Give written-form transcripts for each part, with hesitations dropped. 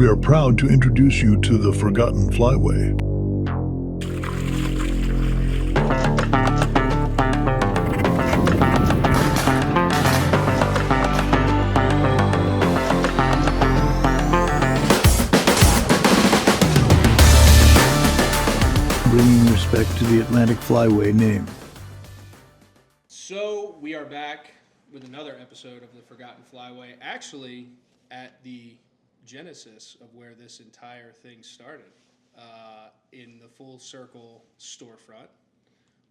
we are proud to introduce you to the Forgotten Flyway. Bringing respect to the Atlantic Flyway name. So we are back with another episode of the Forgotten Flyway, actually at the genesis of where this entire thing started, in the Full Circle storefront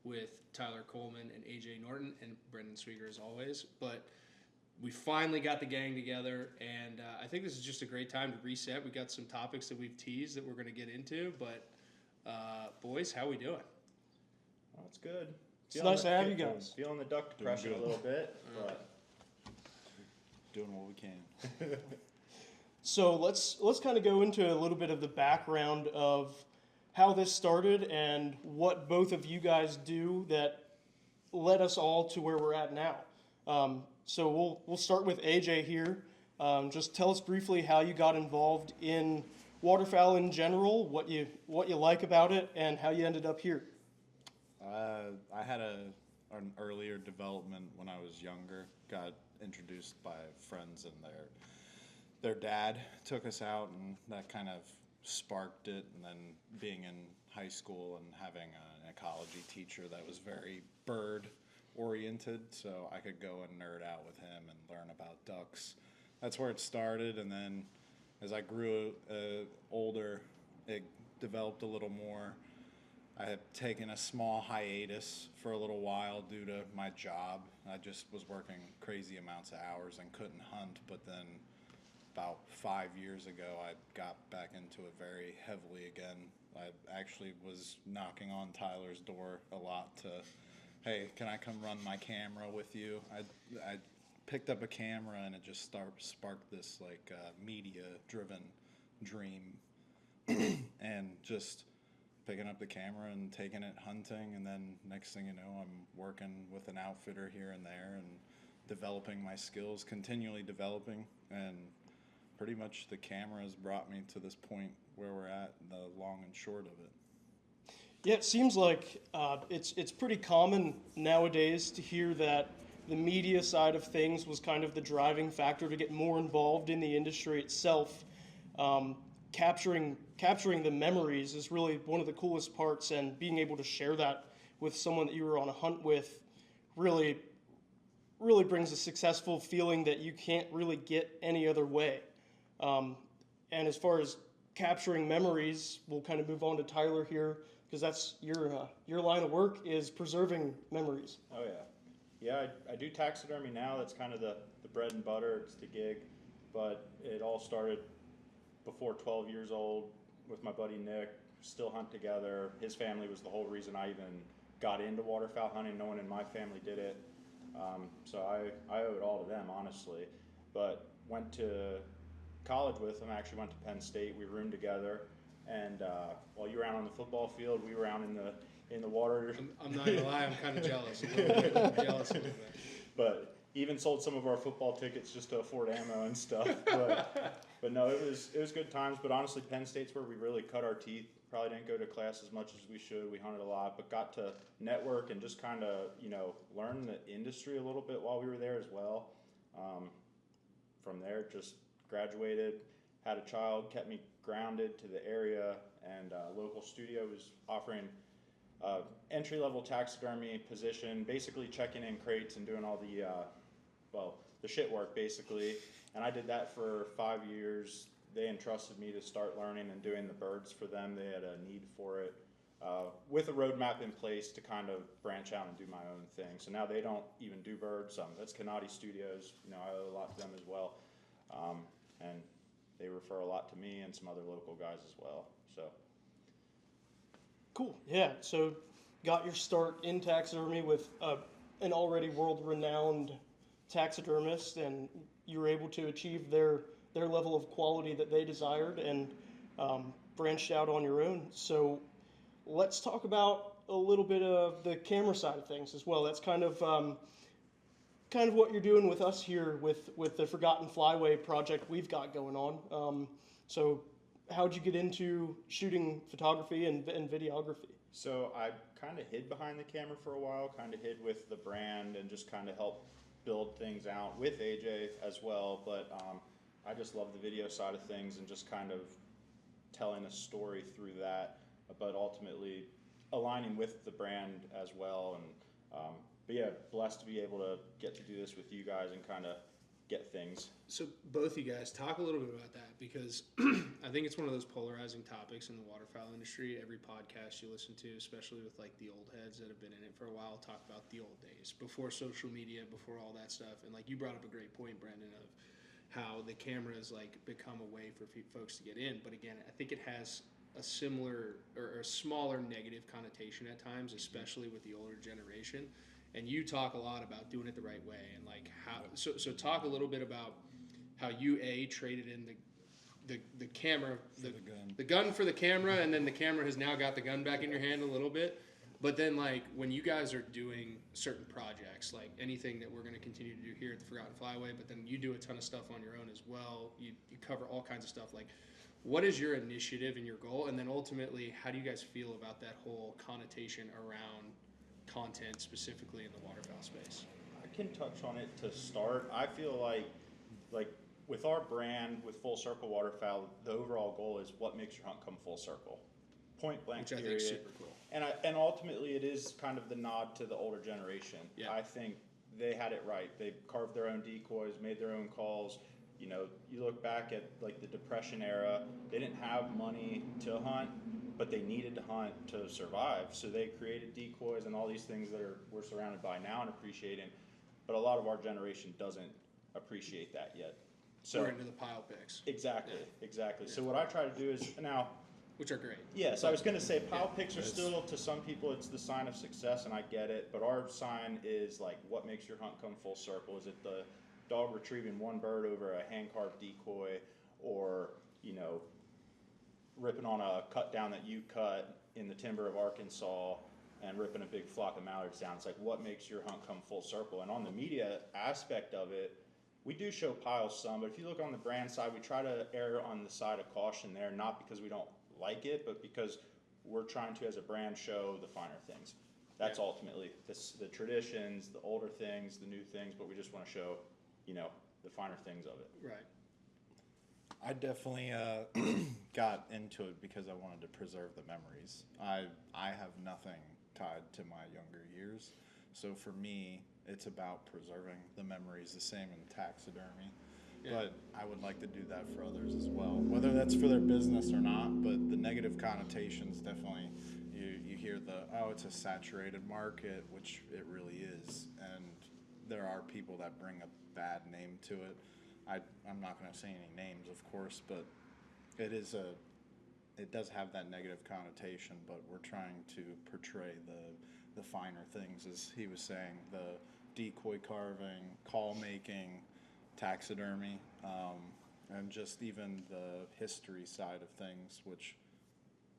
with Tyler Coleman and AJ Norton and Brenden Sweeger as always. But we finally got the gang together, and I think this is just a great time to reset. We got some topics that we've teased that we're going to get into, but boys, how we doing? Well, it's good. It's nice to have you guys. Feeling the duck depression a little bit, but doing what we can. So let's kind of go into a little bit of the background of how this started and what both of you guys do that led us all to where we're at now. So we'll start with AJ here. Just tell us briefly how you got involved in waterfowl in general, what you like about it, and how you ended up here. I had an earlier development when I was younger. Got introduced by friends, and their dad took us out, and that kind of sparked it. And then being in high school and having an ecology teacher that was very bird oriented, so I could go and nerd out with him and learn about ducks. That's where it started, and then as I grew older, it developed a little more. I had taken a small hiatus for a little while due to my job. I just was working crazy amounts of hours and couldn't hunt, but then about 5 years ago, I got back into it very heavily again. I actually was knocking on Tyler's door a lot to, hey, can I come run my camera with you? I picked up a camera, and it just sparked this like media-driven dream, and just picking up the camera and taking it hunting, and then next thing you know, I'm working with an outfitter here and there and developing my skills, continually developing, and pretty much the camera has brought me to this point where we're at, the long and short of it. Yeah, it seems like it's pretty common nowadays to hear that the media side of things was kind of the driving factor to get more involved in the industry itself. Capturing the memories is really one of the coolest parts, and being able to share that with someone that you were on a hunt with really brings a successful feeling that you can't really get any other way. And as far as capturing memories, we'll kind of move on to Tyler here, because that's your line of work is preserving memories. oh yeah. Yeah, I do taxidermy now. That's kind of the bread and butter. It's the gig. But it all started before 12 years old with my buddy Nick. Still hunt together. His family was the whole reason I even got into waterfowl hunting. No one in my family did it. So I owe it all to them, honestly. But went to college with them. I actually went to Penn State. We roomed together. And while you were out on the football field, we were out in the water. I'm not gonna lie, I'm kind of jealous. A little bit. But even sold some of our football tickets just to afford ammo and stuff. But no, it was good times. But honestly, Penn State's where we really cut our teeth. Probably didn't go to class as much as we should. We hunted a lot, but got to network and just kind of learn the industry a little bit while we were there as well. From there, just graduated, had a child, kept me grounded to the area, and local studio was offering entry-level taxidermy position, basically checking in crates and doing all the shit work, basically. And I did that for 5 years. They entrusted me to start learning and doing the birds for them. They had a need for it, with a roadmap in place to kind of branch out and do my own thing. So now they don't even do birds. That's Canati Studios. I owe a lot to them as well. And they refer a lot to me and some other local guys as well. So Cool. Yeah. So got your start in taxidermy with an already world-renowned taxidermist, and you were able to achieve their level of quality that they desired, and branched out on your own. So let's talk about a little bit of the camera side of things as well. That's kind of kind of what you're doing with us here with the Forgotten Flyway project we've got going on. So how'd you get into shooting photography and videography? So I kind of hid behind the camera for a while, kind of hid with the brand and just kind of helped build things out with AJ as well. But I just love the video side of things and just kind of telling a story through that, but ultimately aligning with the brand as well. And but yeah, blessed to be able to get to do this with you guys and kind of get things. So both you guys talk a little bit about that, because I think it's one of those polarizing topics in the waterfowl industry. Every podcast you listen to, especially with like the old heads that have been in it for a while, talk about the old days before social media, before all that stuff. And like you brought up a great point, Brenden, of how the camera has like become a way for folks to get in. But again, I think it has a similar or a smaller negative connotation at times, especially with the older generation. And you talk a lot about doing it the right way, and like how. So talk a little bit about how you traded in the camera, the gun for the camera, and then the camera has now got the gun back in your hand a little bit. But then like when you guys are doing certain projects, like anything that we're going to continue to do here at the Forgotten Flyway, but then you do a ton of stuff on your own as well. You cover all kinds of stuff. Like, what is your initiative and your goal, and then ultimately, how do you guys feel about that whole connotation around content specifically in the waterfowl space? I can touch on it to start. I feel like with our brand, with Full Circle Waterfowl, the overall goal is what makes your hunt come full circle. Point blank, Which I think period. is super cool. And ultimately it is kind of the nod to the older generation. Yeah. I think they had it right. They carved their own decoys, made their own calls. You know, you look back at like the Depression era, they didn't have money to hunt, but they needed to hunt to survive. So they created decoys and all these things that we're surrounded by now and appreciating. But a lot of our generation doesn't appreciate that yet. So We're into the pile picks. exactly. Yeah. So what I try to do is now. Which are great. Yes, I was going to say pile picks are still, to some people, it's the sign of success, and I get it. But our sign is like, what makes your hunt come full circle? Is it the dog retrieving one bird over a hand carved decoy, or ripping on a cut down that you cut in the timber of Arkansas and ripping a big flock of mallards down? It's like, what makes your hunt come full circle? And on the media aspect of it, we do show piles some, but if you look on the brand side, we try to err on the side of caution there, not because we don't like it, but because we're trying to, as a brand, show the finer things. That's ultimately the traditions, the older things, the new things, but we just want to show, the finer things of it. Right. I definitely got into it because I wanted to preserve the memories. I have nothing tied to my younger years, so for me, it's about preserving the memories. The same in taxidermy. Yeah. But I would like to do that for others as well, whether that's for their business or not. But the negative connotations, definitely, you hear it's a saturated market, which it really is, and there are people that bring a bad name to it. I'm not going to say any names, of course, but it does have that negative connotation. But we're trying to portray the finer things, as he was saying, the decoy carving, call making, taxidermy, and just even the history side of things, which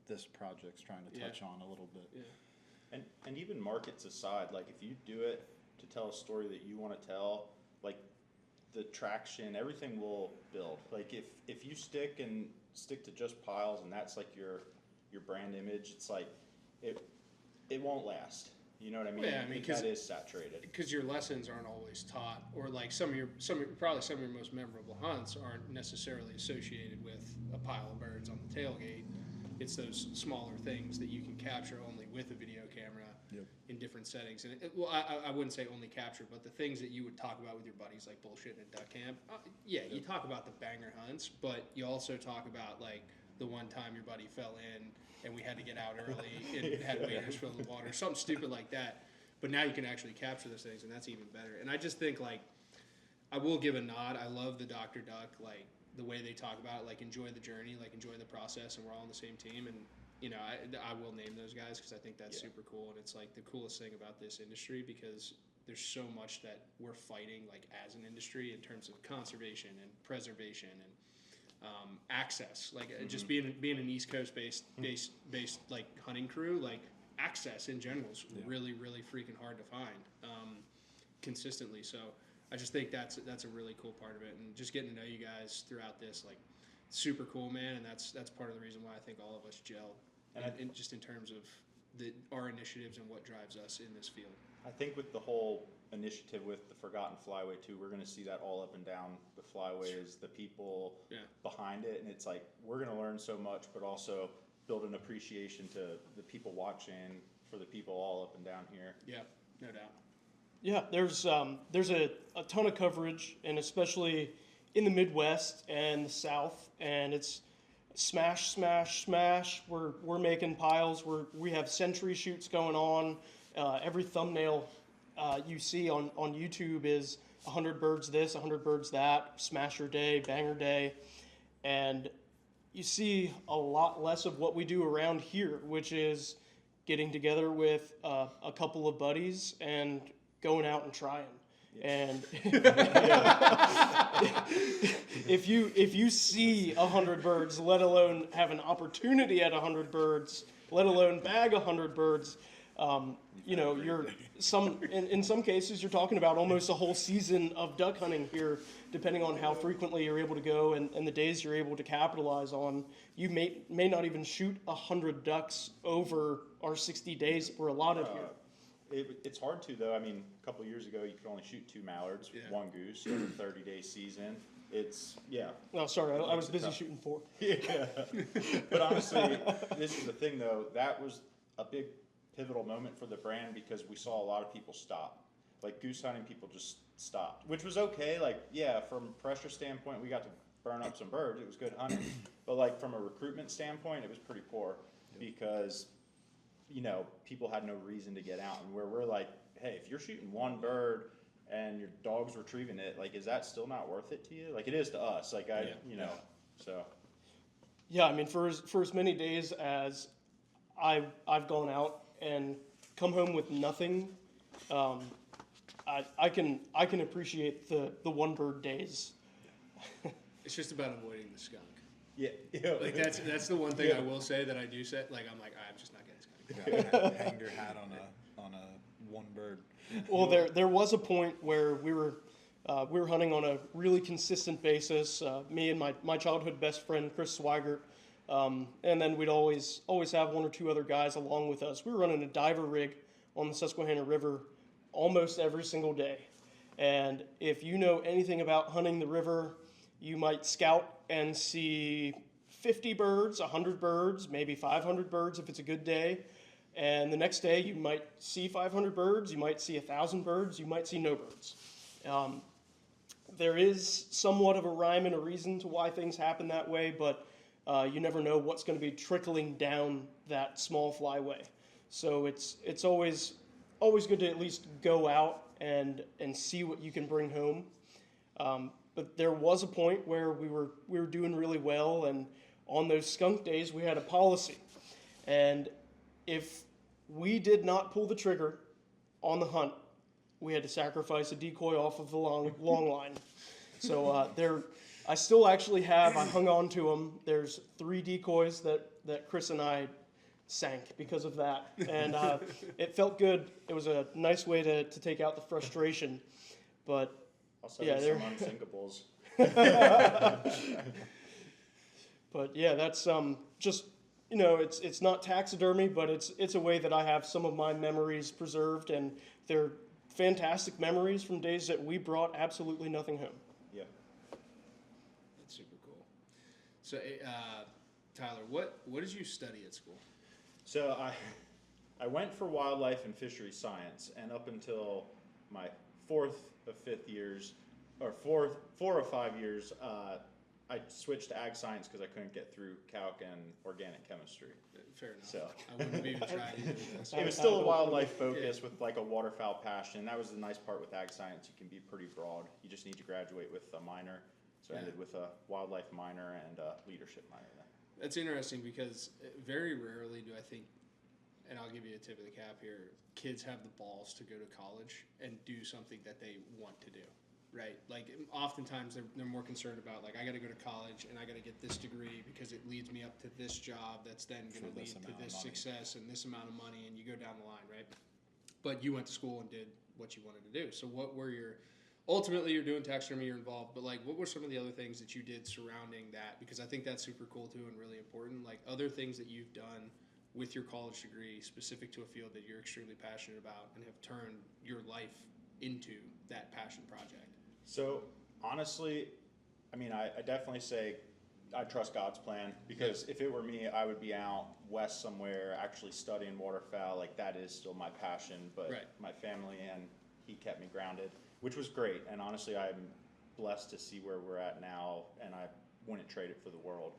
this project's trying to touch on a little bit. Yeah. And even markets aside, like if you do it to tell a story that you want to tell, like the traction, everything will build. Like if you stick to just piles and that's like your brand image, it's like it won't last. You know what I mean? Yeah, I mean, that is saturated. Because your lessons aren't always taught, or like some of your most memorable hunts aren't necessarily associated with a pile of birds on the tailgate. It's those smaller things that you can capture only with a video camera in different settings. And I wouldn't say only capture, but the things that you would talk about with your buddies, like bullshitting at duck camp. You talk about the banger hunts, but you also talk about like the one time your buddy fell in and we had to get out early and had waders fill the water, something stupid like that. But now you can actually capture those things, and that's even better. And I just think, like, I will give a nod. I love the Dr. Duck, like, the way they talk about it, like, enjoy the journey, like, enjoy the process, and we're all on the same team. And, I will name those guys because I think that's super cool. And it's, like, the coolest thing about this industry, because there's so much that we're fighting, like, as an industry in terms of conservation and preservation and access, like just being an East Coast based like hunting crew, like access in general is really freaking hard to find. consistently. So I just think that's a really cool part of it, and just getting to know you guys throughout this, like, super cool, man. And that's part of the reason why I think all of us gelled, and just in terms of our initiatives and what drives us in this field. I think with the whole initiative with the Forgotten Flyway too, we're going to see that all up and down the flyways, the people behind it, and it's like we're going to learn so much, but also build an appreciation to the people watching, for the people all up and down here. Yeah, no doubt. Yeah, there's a ton of coverage, and especially in the Midwest and the South, and it's smash, smash, smash. We're making piles. We have century shoots going on. Every thumbnail you see on YouTube is 100 birds this, 100 birds that, smasher day, banger day, and you see a lot less of what we do around here, which is getting together with a couple of buddies and going out and trying. And if you see 100 birds, let alone have an opportunity at 100 birds, let alone bag 100 birds, you're in some cases you're talking about almost a whole season of duck hunting here, depending on how frequently you're able to go and the days you're able to capitalize on. You may not even shoot 100 ducks over our 60 days that we're allotted here. It's hard to, though. I mean, a couple of years ago, you could only shoot 2 mallards, 1 goose, over a 30-day season. Oh, sorry, I was busy shooting 4. Yeah. But honestly, this is the thing, though. That was a big pivotal moment for the brand because we saw a lot of people stop. Like, goose hunting, people just stopped, which was okay. Like, yeah, from a pressure standpoint, we got to burn up some birds. It was good hunting. But, like, from a recruitment standpoint, it was pretty poor because people had no reason to get out. And where we're like, hey, if you're shooting 1 bird and your dog's retrieving it, like, is that still not worth it to you? Like, it is to us. Like, so. Yeah, I mean, for as many days as I've gone out and come home with nothing, I can appreciate the 1 bird days. It's just about avoiding the skunk. Yeah. Like, that's the one thing I will say that I do say. Like, I'm like, I'm just not getting skunk. Hang your hat on a 1 bird. Well, there was a point where we were hunting on a really consistent basis. Me and my childhood best friend Chris Swigert, and then we'd always have 1 or 2 other guys along with us. We were running a diver rig on the Susquehanna River almost every single day. And if you know anything about hunting the river, you might scout and see 50 birds, 100 birds, maybe 500 birds if it's a good day. And the next day you might see 500 birds, you might see 1,000 birds, you might see no birds. There is somewhat of a rhyme and a reason to why things happen that way, but you never know what's going to be trickling down that small flyway. So it's always good to at least go out and see what you can bring home. But there was a point where we were doing really well, and on those skunk days we had a policy, and if we did not pull the trigger on the hunt, we had to sacrifice a decoy off of the long line. So I still actually have, I hung on to them. There's 3 decoys that Chris and I sank because of that. And it felt good. It was a nice way to take out the frustration. But I'll sell you some unsinkables. But yeah, that's just, it's not taxidermy, but it's a way that I have some of my memories preserved, and they're fantastic memories from days that we brought absolutely nothing home. Yeah. That's super cool. So, Tyler, what did you study at school? So I went for wildlife and fisheries science, and up until my 4th or 5th years, or 4 or 5 years, I switched to ag science because I couldn't get through calc and organic chemistry. Fair enough. So I wouldn't have even tried either of those. it was still a wildlife focus with like a waterfowl passion. That was the nice part with ag science. You can be pretty broad. You just need to graduate with a minor. So I ended with a wildlife minor and a leadership minor then. That's interesting because very rarely do I think, and I'll give you a tip of the cap here, kids have the balls to go to college and do something that they want to do. Right, like oftentimes they're more concerned about, like, I got to go to college and I got to get this degree because it leads me up to this job that's then going to lead to this success and this amount of money, and you go down the line, right? But you went to school and did what you wanted to do. So what were ultimately you're doing taxidermy, you're involved, but like what were some of the other things that you did surrounding that? Because I think that's super cool too and really important. Like other things that you've done with your college degree specific to a field that you're extremely passionate about and have turned your life into that passion project. So honestly, I mean, I definitely say I trust God's plan, because if it were me, I would be out west somewhere actually studying waterfowl. Like that is still my passion, but my family and he kept me grounded, which was great. And honestly, I'm blessed to see where we're at now, and I wouldn't trade it for the world.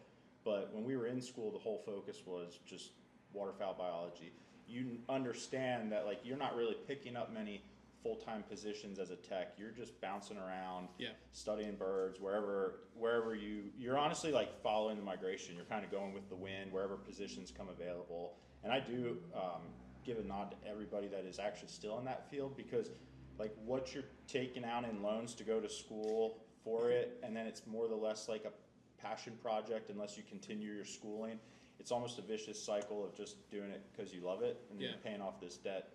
But when we were in school, the whole focus was just waterfowl biology. You understand that like you're not really picking up many full-time positions as a tech. You're just bouncing around, studying birds wherever you're honestly like following the migration. You're kind of going with the wind wherever positions come available. And I do give a nod to everybody that is actually still in that field, because like what you're taking out in loans to go to school for it, and then it's more or less like a passion project unless you continue your schooling. It's almost a vicious cycle of just doing it because you love it, and then you're paying off this debt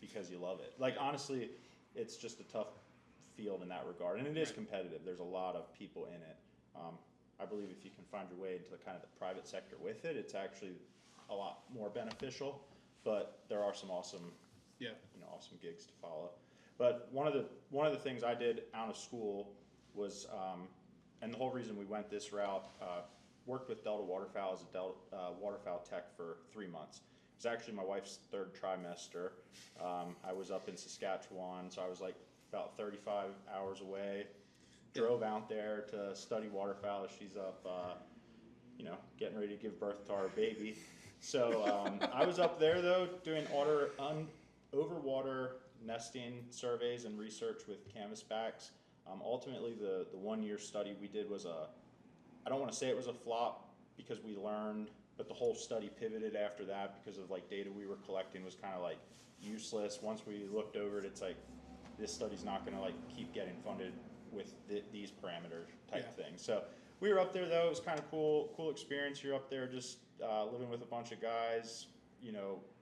because you love it. Like honestly, it's just a tough field in that regard, and it is competitive. There's a lot of people in it. I believe if you can find your way into the kind of the private sector with it, it's actually a lot more beneficial. But there are some awesome, awesome gigs to follow. But one of the things I did out of school was, and the whole reason we went this route, worked with Delta Waterfowl as a waterfowl tech for 3 months. It was actually my wife's third trimester. I was up in Saskatchewan, so I was like about 35 hours away. Drove out there to study waterfowl as she's up, getting ready to give birth to our baby. So I was up there though doing overwater nesting surveys and research with canvasbacks. Ultimately, the 1 year study we did was I don't want to say it was a flop because we learned, but the whole study pivoted after that because of like data we were collecting was kind of like useless. Once we looked over it, it's like this study's not going to like keep getting funded with these parameter type thing. So we were up there though. It was kind of cool experience. You're up there just living with a bunch of guys,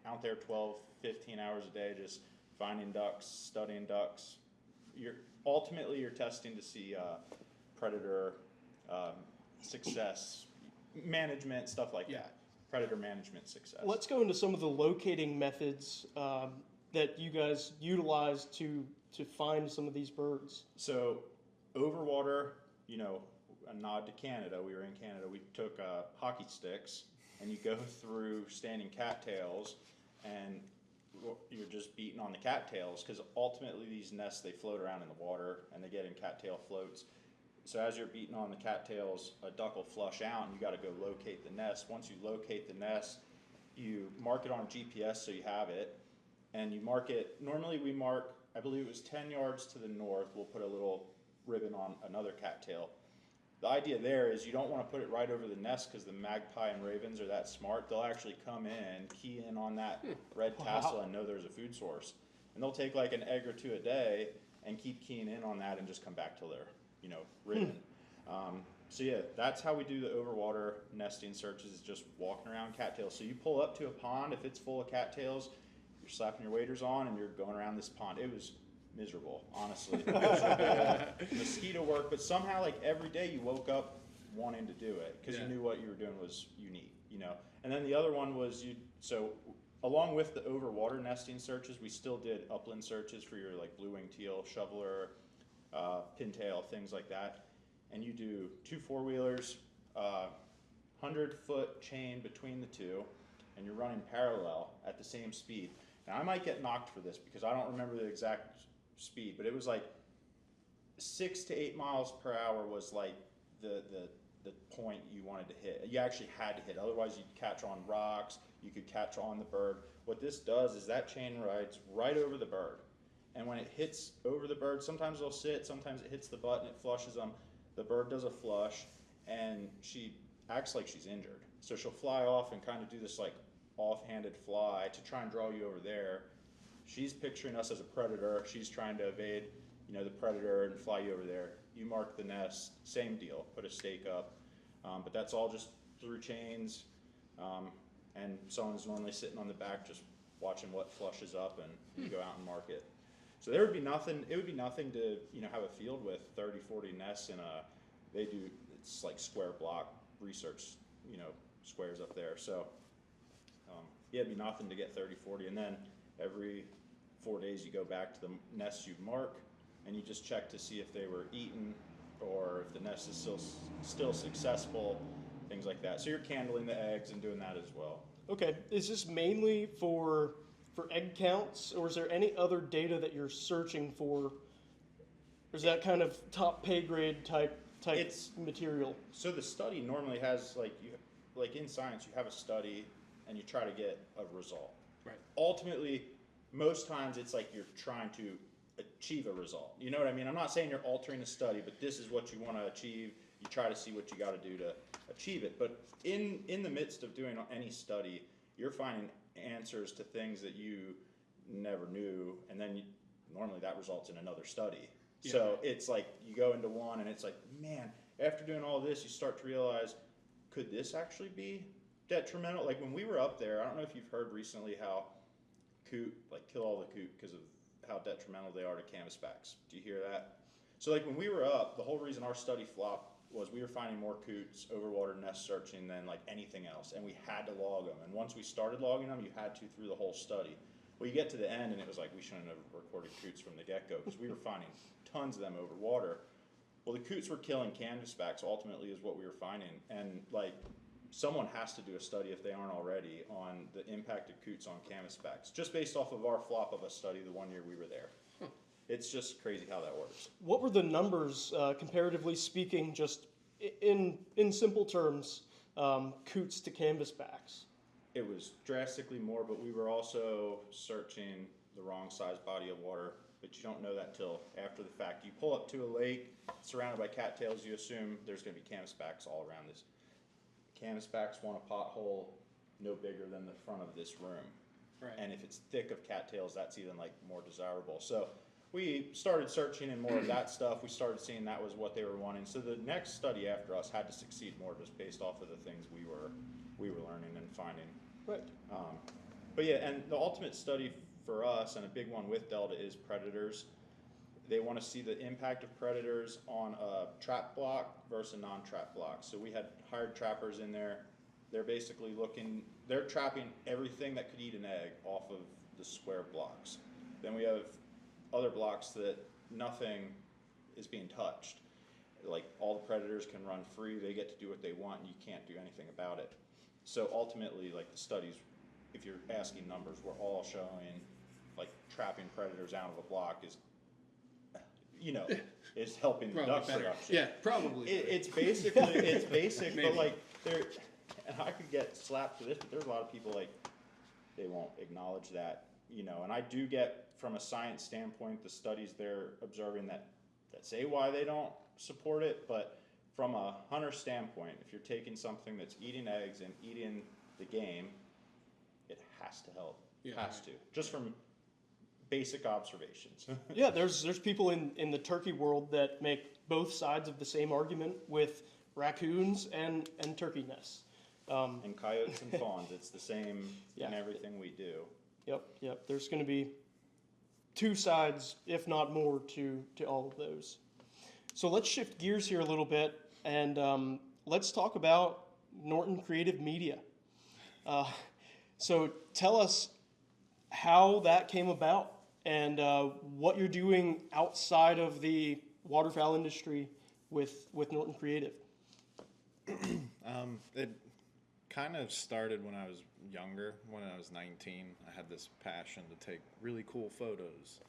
out there 12, 15 hours a day, just finding ducks, studying ducks. Ultimately you're testing to see predator success, management, stuff like that. Predator management success. Let's go into some of the locating methods that you guys utilize to find some of these birds. So overwater, a nod to Canada. We were in Canada. We took hockey sticks, and you go through standing cattails, and you're just beating on the cattails, because ultimately these nests, they float around in the water, and they get in cattail floats. So as you're beating on the cattails, a duck will flush out, and you got to go locate the nest. Once you locate the nest, you mark it on GPS so you have it, and you mark it. Normally we mark, I believe it was 10 yards to the north. We'll put a little ribbon on another cattail. The idea there is you don't want to put it right over the nest, because the magpie and ravens are that smart. They'll actually come in, key in on that red tassel, and know there's a food source. And they'll take like an egg or two a day and keep keying in on that and just come back till they're ribbon. So yeah, that's how we do the overwater nesting searches, is just walking around cattails. So you pull up to a pond, if it's full of cattails, you're slapping your waders on and you're going around this pond. It was miserable, honestly. Mosquito work, but somehow like every day you woke up wanting to do it because you knew what you were doing was unique, And then the other one was so along with the overwater nesting searches, we still did upland searches for your like blue-winged teal, shoveler, pintail, things like that. And you do 2 4-wheelers, 100-foot chain between the two, and you're running parallel at the same speed. Now I might get knocked for this because I don't remember the exact speed, but it was like 6 to 8 miles per hour was like the point you wanted to hit. You actually had to hit, otherwise you'd catch on rocks, you could catch on the bird. What this does is that chain rides right over the bird. And when it hits over the bird, sometimes they'll sit, sometimes it hits the butt and it flushes them. The bird does a flush, and she acts like she's injured. So she'll fly off and kind of do this like offhanded fly to try and draw you over there. She's picturing us as a predator. She's trying to evade, the predator and fly you over there. You mark the nest, same deal, put a stake up. But that's all just through chains, and someone's normally sitting on the back just watching what flushes up, and you go out and mark it. So there would be nothing, it would be nothing to, have a field with 30, 40 nests it's like square block research, squares up there. So, yeah, it'd be nothing to get 30, 40. And then every 4 days you go back to the nests you'd mark and you just check to see if they were eaten or if the nest is still successful, things like that. So you're candling the eggs and doing that as well. Okay, is this mainly for egg counts, or is there any other data that you're searching for? Or is that kind of top pay grade type material? So the study normally has like in science you have a study and you try to get a result. Right. Ultimately, most times it's like you're trying to achieve a result. You know what I mean? I'm not saying you're altering the study, but this is what you want to achieve. You try to see what you got to do to achieve it. But in the midst of doing any study, you're finding answers to things that you never knew, and then normally that results in another study. Yeah. So it's like you go into one and it's like, man, after doing all this, you start to realize, could this actually be detrimental? Like when we were up there, I don't know if you've heard recently how coot, kill all the coot because of how detrimental they are to canvasbacks. Do you hear that? So when we were up, the whole reason our study flopped was we were finding more coots overwater nest searching than anything else, and we had to log them. And once we started logging them, you had to through the whole study. Well, you get to the end, and it was like we shouldn't have recorded coots from the get-go because we were finding tons of them over water. Well, the coots were killing canvasbacks ultimately is what we were finding, and someone has to do a study if they aren't already on the impact of coots on canvasbacks, just based off of our flop of a study the 1 year we were there. It's just crazy how that works. What were the numbers, comparatively speaking, just in simple terms, coots to canvasbacks? It was drastically more, but we were also searching the wrong size body of water, but you don't know that till after the fact. You pull up to a lake surrounded by cattails, you assume there's going to be canvasbacks all around this. Canvasbacks want a pothole no bigger than the front of this room. Right. And if it's thick of cattails, that's even more desirable. So we started searching and more of that stuff. We started seeing that was what they were wanting. So the next study after us had to succeed more just based off of the things we were learning and finding. Right. But yeah, and the ultimate study for us and a big one with Delta is predators. They want to see the impact of predators on a trap block versus a non-trap block. So we had hired trappers in there. They're basically they're trapping everything that could eat an egg off of the square blocks. Then we have other blocks that nothing is being touched. All the predators can run free, they get to do what they want, and you can't do anything about it. So ultimately, the studies, if you're asking numbers, we're all showing trapping predators out of a block is helping the duck production. Yeah, probably. It's basic, but and I could get slapped for this, but there's a lot of people they won't acknowledge that, and I do get from a science standpoint the studies they're observing that say why they don't support it, but from a hunter standpoint, if you're taking something that's eating eggs and eating the game, it has to help. Yeah, has to. Just from basic observations. Yeah, there's people in the turkey world that make both sides of the same argument with raccoons and turkey nests. And coyotes and fawns, it's the same in everything we do. Yep. There's going to be two sides, if not more, to all of those. So let's shift gears here a little bit, and let's talk about Norton Creative Media. So tell us how that came about and what you're doing outside of the waterfowl industry with Norton Creative. It kind of started when I was younger. When I was 19, I had this passion to take really cool photos.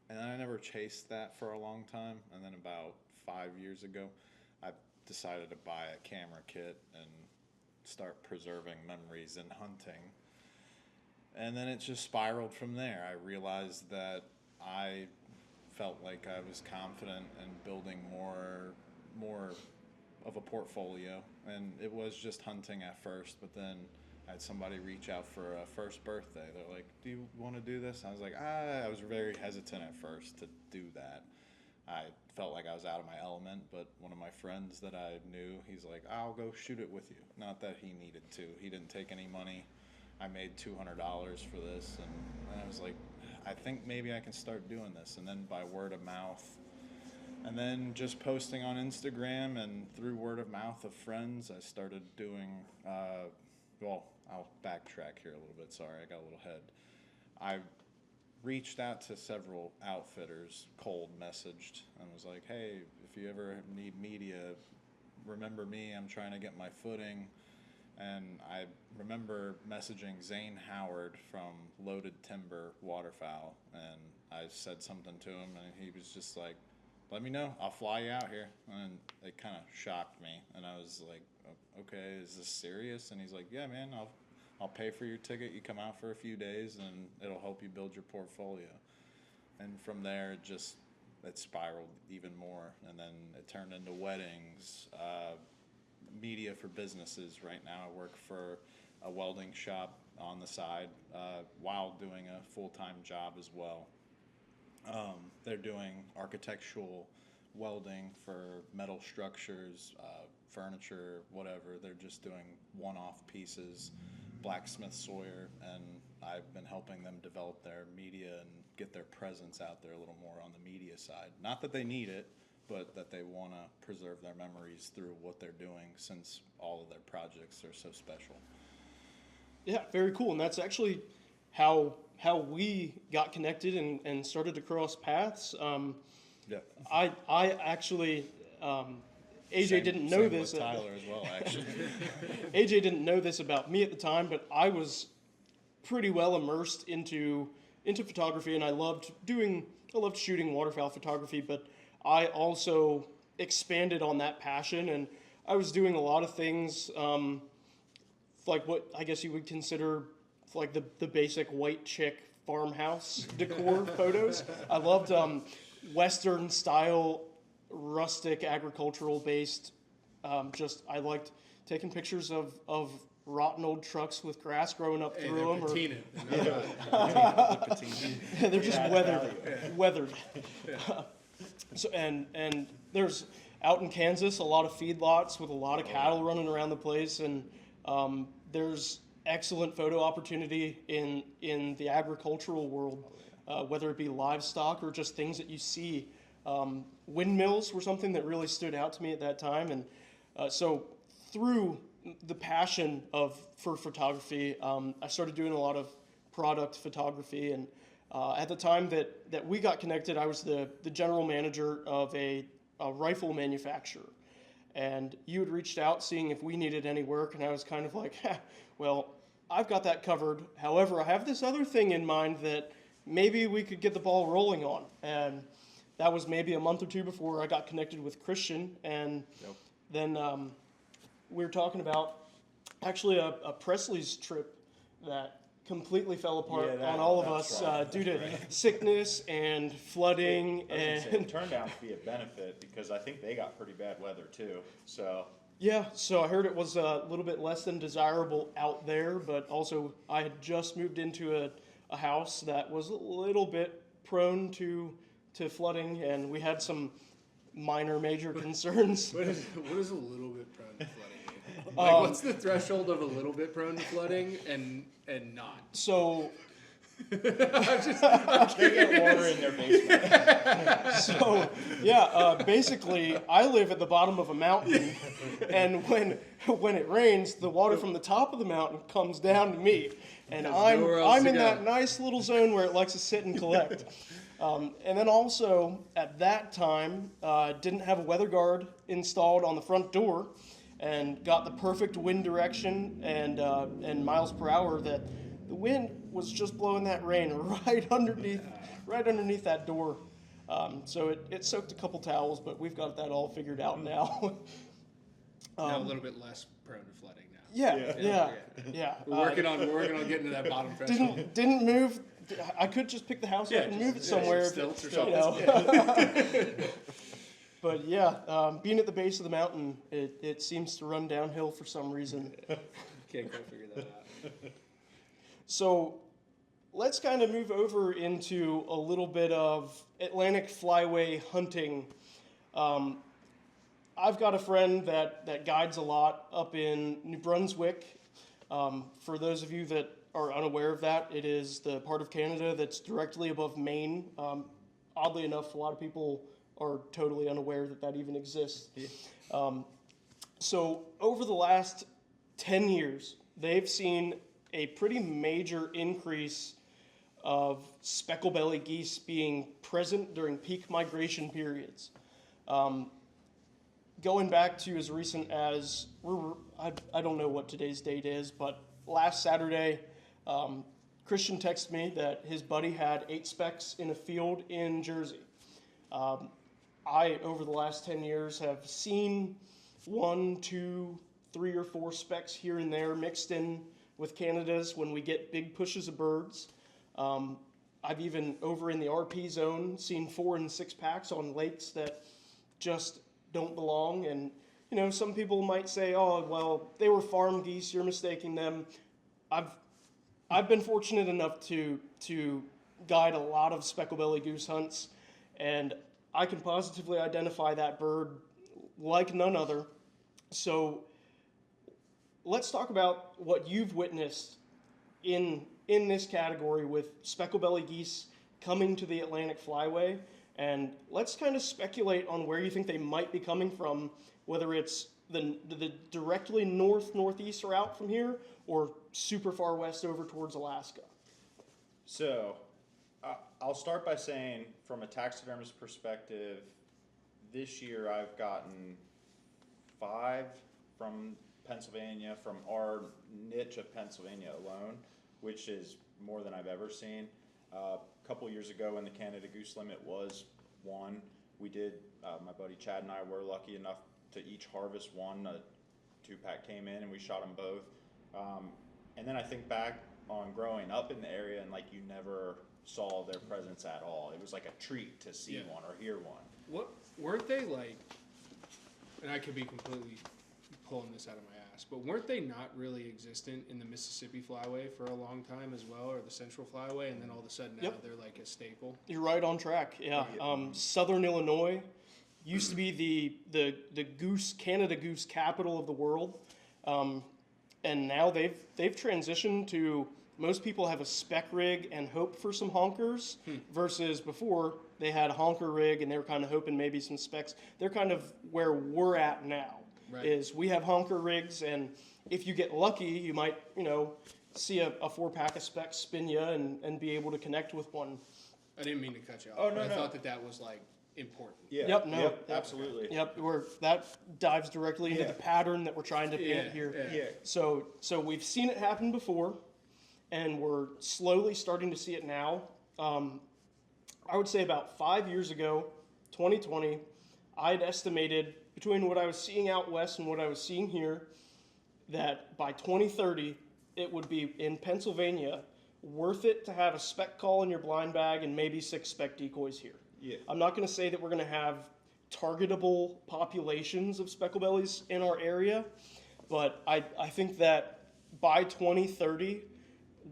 And I never chased that for a long time. And then about 5 years ago, I decided to buy a camera kit and start preserving memories in hunting. And then it just spiraled from there. I realized that I felt like I was confident in building more of a portfolio. And it was just hunting at first, but then I had somebody reach out for a first birthday. They're like, do you want to do this? I was like, I was very hesitant at first to do that. I felt like I was out of my element, but one of my friends that I knew, he's like, I'll go shoot it with you. Not that he needed to. He didn't take any money. I made $200 for this, and I was like, I think maybe I can start doing this. And then by word of mouth, and then just posting on Instagram and through word of mouth of friends, I started doing, well, I'll backtrack here a little bit. Sorry, I got a little ahead. I reached out to several outfitters, cold messaged, and was like, hey, if you ever need media, remember me. I'm trying to get my footing. And I remember messaging Zane Howard from Loaded Timber Waterfowl, and I said something to him, and he was just like, let me know, I'll fly you out here. And it kind of shocked me, and I was like, okay, is this serious? And he's like, yeah, man, I'll pay for your ticket. You come out for a few days, and it'll help you build your portfolio. And from there, it spiraled even more, and then it turned into weddings, media for businesses. Right now I work for a welding shop on the side while doing a full-time job as well. They're doing architectural welding for metal structures, furniture, whatever. They're just doing one-off pieces, Blacksmith Sawyer, and I've been helping them develop their media and get their presence out there a little more on the media side. Not that they need it, but that they want to preserve their memories through what they're doing, since all of their projects are so special. Yeah, very cool. And that's actually how we got connected and started to cross paths. Yeah. I actually, AJ didn't know same this. With Tyler as well, actually. AJ didn't know this about me at the time, but I was pretty well immersed into photography, and I loved shooting waterfowl photography, but I also expanded on that passion, and I was doing a lot of things, like what I guess you would consider like the basic white chick farmhouse decor photos. I loved Western style, rustic, agricultural based. I liked taking pictures of rotten old trucks with grass growing up through them. They're just weathered. So and there's out in Kansas a lot of feedlots with a lot of cattle running around the place, and there's excellent photo opportunity in the agricultural world, whether it be livestock or just things that you see. Windmills were something that really stood out to me at that time, and so through the passion for photography, I started doing a lot of product photography, and at the time that we got connected, I was the general manager of a rifle manufacturer, and you had reached out seeing if we needed any work, and I was kind of like, well, I've got that covered. However, I have this other thing in mind that maybe we could get the ball rolling on, and that was maybe a month or two before I got connected with Christian, and then we were talking about actually a Presley's trip that completely fell apart on all of us due to sickness and flooding. It turned out to be a benefit because I think they got pretty bad weather too. So yeah, so I heard it was a little bit less than desirable out there, but also I had just moved into a house that was a little bit prone to flooding, and we had some major concerns. What is a little bit prone to flooding? Like, what's the threshold of a little bit prone to flooding and not? So they get water in their basement. So yeah, basically I live at the bottom of a mountain, and when it rains, the water from the top of the mountain comes down to me, and I'm in that nice little zone where it likes to sit and collect. And then also at that time, didn't have a weather guard installed on the front door, and got the perfect wind direction and miles per hour that the wind was just blowing that rain right underneath that door. So it soaked a couple towels, but we've got that all figured out now. Now a little bit less prone to flooding now. Yeah. We're working on getting to that bottom threshold. Didn't move. I could just pick the house up and move it somewhere. Stilts or something. But yeah, being at the base of the mountain, it seems to run downhill for some reason. Can't quite figure that out. So let's kind of move over into a little bit of Atlantic Flyway hunting. I've got a friend that guides a lot up in New Brunswick. For those of you that are unaware of that, it is the part of Canada that's directly above Maine. Oddly enough, a lot of people are totally unaware that that even exists. So over the last 10 years, they've seen a pretty major increase of speckled-belly geese being present during peak migration periods. Going back to as recent as, I don't know what today's date is, but last Saturday, Christian texted me that his buddy had 8 specks in a field in Jersey. I, over the last 10 years, have seen 1, 2, 3 or 4 specks here and there mixed in with Canada's when we get big pushes of birds. I've even, over in the RP zone, seen 4 and 6 packs on lakes that just don't belong. And, you know, some people might say, oh, well, they were farm geese, you're mistaking them. I've been fortunate enough to guide a lot of speckled-belly goose hunts, and I can positively identify that bird like none other. So let's talk about what you've witnessed in this category with speckled-belly geese coming to the Atlantic Flyway, and let's kind of speculate on where you think they might be coming from, whether it's the directly northeast route from here or super far west over towards Alaska. So, I'll start by saying, from a taxidermist perspective, this year I've gotten 5 from Pennsylvania, from our niche of Pennsylvania alone, which is more than I've ever seen. A couple years ago when the Canada Goose Limit was 1, we did, my buddy Chad and I were lucky enough to each harvest 1. A 2-pack came in and we shot them both. And then I think back on growing up in the area and like you never saw their presence at all. It was like a treat to see one or hear one. What weren't they like? And I could be completely pulling this out of my ass, but weren't they not really existent in the Mississippi Flyway for a long time as well, or the Central Flyway, and then all of a sudden now they're like a staple? You're right on track. Yeah, Southern Illinois used to be the goose Canada goose capital of the world, and now they've transitioned to. Most people have a spec rig and hope for some honkers, versus before they had a honker rig and they were kind of hoping maybe some specs. They're kind of where we're at now. Right. Is we have honker rigs, and if you get lucky, you might, see a 4-pack of specs spin you and be able to connect with one. I didn't mean to cut you off. Oh, no, I thought that was like important. Yeah. Yep. No. Yep, absolutely. Yep. That dives directly into the pattern that we're trying to paint here. Yeah. So we've seen it happen before, and we're slowly starting to see it now. I would say about 5 years ago, 2020, I'd estimated between what I was seeing out west and what I was seeing here, that by 2030, it would be in Pennsylvania worth it to have a spec call in your blind bag and maybe 6 spec decoys here. Yeah. I'm not going to say that we're going to have targetable populations of speckled bellies in our area, but I think that by 2030,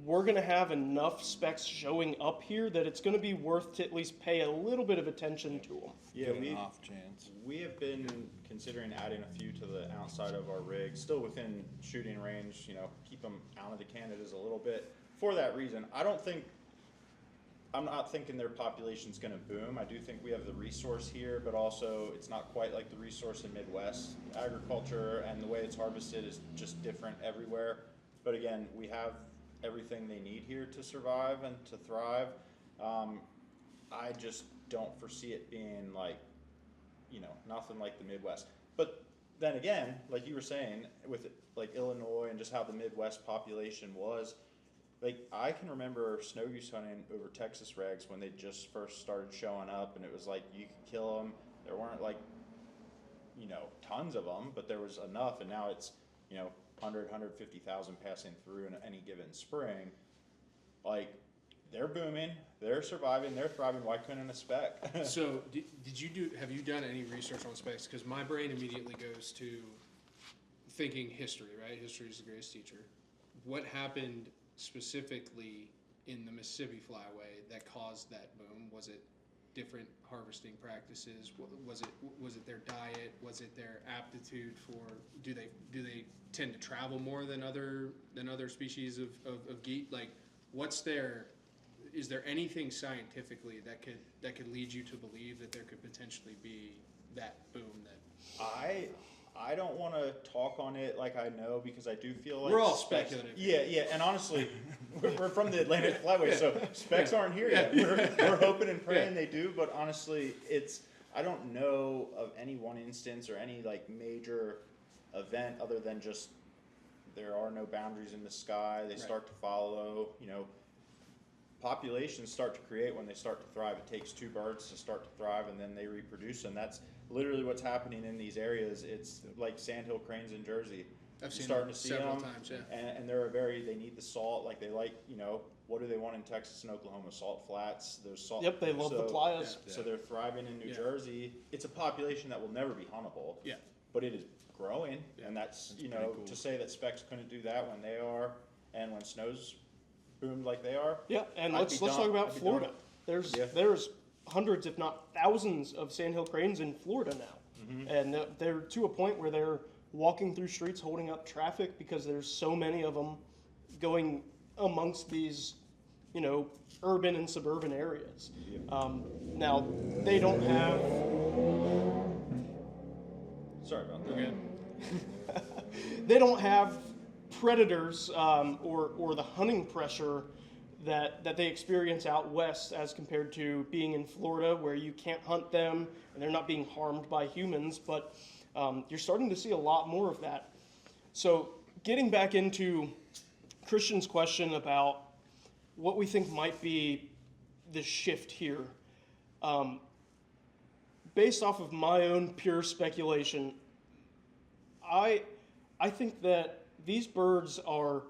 we're going to have enough specs showing up here that it's going to be worth to at least pay a little bit of attention to them. Yeah, off chance. We have been considering adding a few to the outside of our rig, still within shooting range, keep them out of the Canadas a little bit. For that reason, I'm not thinking their population's going to boom. I do think we have the resource here, but also it's not quite like the resource in Midwest. Agriculture and the way it's harvested is just different everywhere. But again, we have everything they need here to survive and to thrive. I just don't foresee it being like, nothing like the Midwest. But then again, like you were saying, with like Illinois and just how the Midwest population was, like I can remember snow goose hunting over Texas regs when they just first started showing up, and it was like you could kill them. There weren't like, tons of them, but there was enough, and now it's, 150,000 passing through in any given spring. Like, they're booming, they're surviving, they're thriving. Why couldn't a spec? So, have you done any research on specs? Because my brain immediately goes to thinking history, right? History is the greatest teacher. What happened specifically in the Mississippi Flyway that caused that boom? Was it different harvesting practices? Was it their diet? Was it their aptitude for? Do they tend to travel more than other species of geese? Like, is there anything scientifically that could lead you to believe that there could potentially be that boom that? I don't want to talk on it like I know, because I do feel like We're all specs, speculative. Yeah, and honestly, we're from the Atlantic Flyway, so specs aren't here yet. We're hoping and praying they do, but honestly, I don't know of any one instance or any like major event other than just there are no boundaries in the sky. They start to follow, populations start to create when they start to thrive. It takes two birds to start to thrive, and then they reproduce, and that's literally what's happening in these areas. It's like sandhill cranes in Jersey. I've seen starting them to see several them, times, yeah. and they need the salt. Like they like, what do they want in Texas and Oklahoma? Salt flats. There's salt. Yep, they love the playas. So they're thriving in New Jersey. It's a population that will never be huntable. Yeah. But it is growing, and that's pretty cool. to say that specs couldn't do that when they are, and when snows boomed like they are. Yeah, and I'd let's be talk done. about I'd be Florida. done. There's hundreds, if not thousands, of sandhill cranes in Florida now, and they're to a point where they're walking through streets holding up traffic because there's so many of them going amongst these, urban and suburban areas. Now they don't have. Sorry about that. We're good. They don't have predators or the hunting pressure that they experience out west as compared to being in Florida, where you can't hunt them and they're not being harmed by humans. But you're starting to see a lot more of that. So getting back into Christian's question about what we think might be the shift here, based off of my own pure speculation, I think that these birds are,